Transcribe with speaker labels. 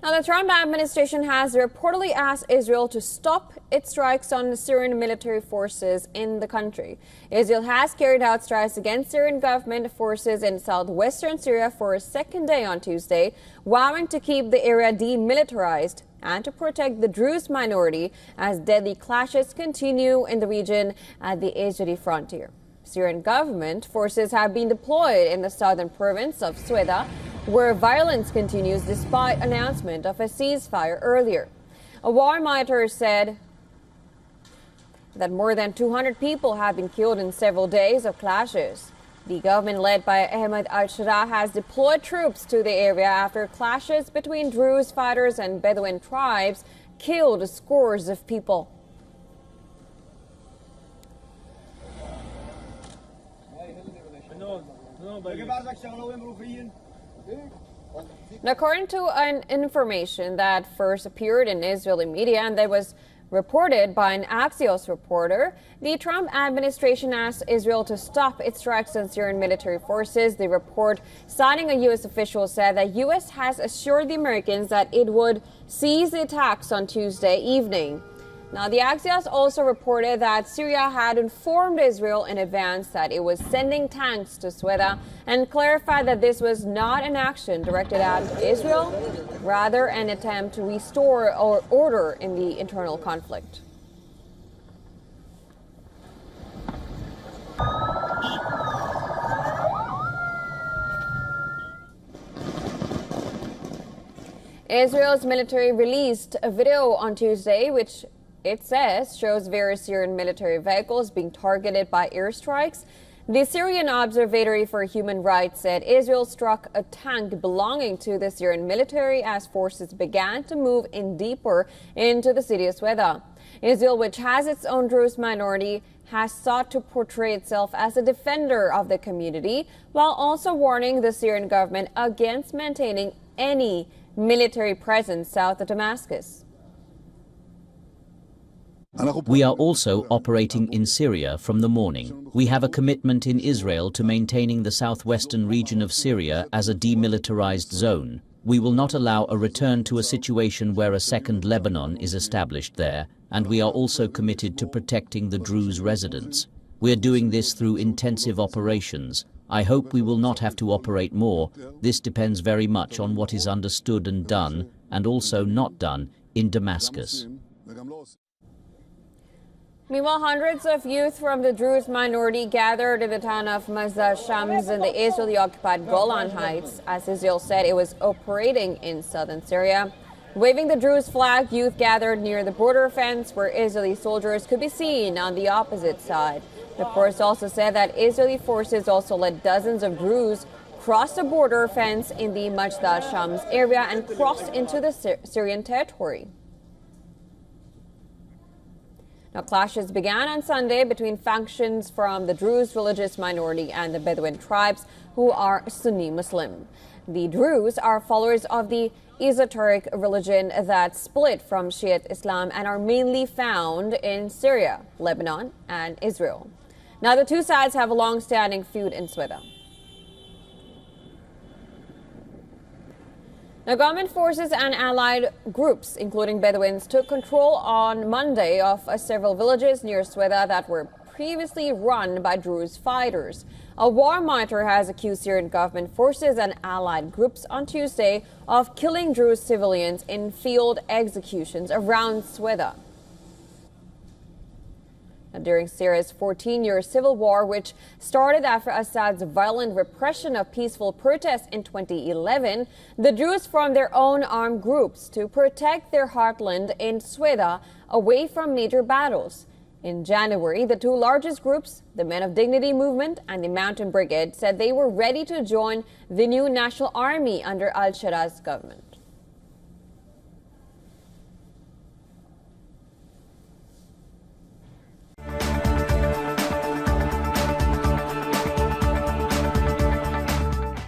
Speaker 1: Now, the Trump administration has reportedly asked Israel to stop its strikes on the Syrian military forces in the country. Israel has carried out strikes against Syrian government forces in southwestern Syria for a second day on Tuesday, vowing to keep the area demilitarized and to protect the Druze minority as deadly clashes continue in the region at the Israeli frontier. Syrian government forces have been deployed in the southern province of Sweda, where violence continues despite announcement of a ceasefire earlier. A war monitor said that more than 200 people have been killed in several days of clashes. The government led by Ahmed al-Shara has deployed troops to the area after clashes between Druze fighters and Bedouin tribes killed scores of people. According to an information that first appeared in Israeli media and that was reported by an Axios reporter, the Trump administration asked Israel to stop its strikes on Syrian military forces. The report, citing a U.S. official, said that U.S. has assured the Americans that it would cease the attacks on Tuesday evening. Now, the Axios also reported that Syria had informed Israel in advance that it was sending tanks to Sweda and clarified that this was not an action directed at Israel, rather an attempt to restore order in the internal conflict. Israel's military released a video on Tuesday which it says shows various Syrian military vehicles being targeted by airstrikes. The Syrian Observatory for Human Rights said Israel struck a tank belonging to the Syrian military as forces began to move in deeper into the city of Sweda. Israel, which has its own Druze minority, has sought to portray itself as a defender of the community, while also warning the Syrian government against maintaining any military presence south of Damascus.
Speaker 2: We are also operating in Syria from the morning. We have a commitment in Israel to maintaining the southwestern region of Syria as a demilitarized zone. We will not allow a return to a situation where a second Lebanon is established there, and we are also committed to protecting the Druze residents. We are doing this through intensive operations. I hope we will not have to operate more. This depends very much on what is understood and done, and also not done, in Damascus.
Speaker 1: Meanwhile, hundreds of youth from the Druze minority gathered in the town of Mazda Shams in the Israeli-occupied Golan Heights, as Israel said it was operating in southern Syria. Waving the Druze flag, youth gathered near the border fence where Israeli soldiers could be seen on the opposite side. Reports also said that Israeli forces also let dozens of Druze cross the border fence in the Mazda Shams area and crossed into the Syrian territory. Now, clashes began on Sunday between factions from the Druze religious minority and the Bedouin tribes, who are Sunni Muslim. The Druze are followers of the esoteric religion that split from Shiite Islam and are mainly found in Syria, Lebanon, and Israel. Now, the two sides have a long-standing feud in Sweda. Now, government forces and allied groups, including Bedouins, took control on Monday of several villages near Sweda that were previously run by Druze fighters. A war monitor has accused Syrian government forces and allied groups on Tuesday of killing Druze civilians in field executions around Sweda. During Syria's 14-year civil war, which started after Assad's violent repression of peaceful protests in 2011, the Druze formed their own armed groups to protect their heartland in Sweda away from major battles. In January, the two largest groups, the Men of Dignity Movement and the Mountain Brigade, said they were ready to join the new national army under al-Shara's government.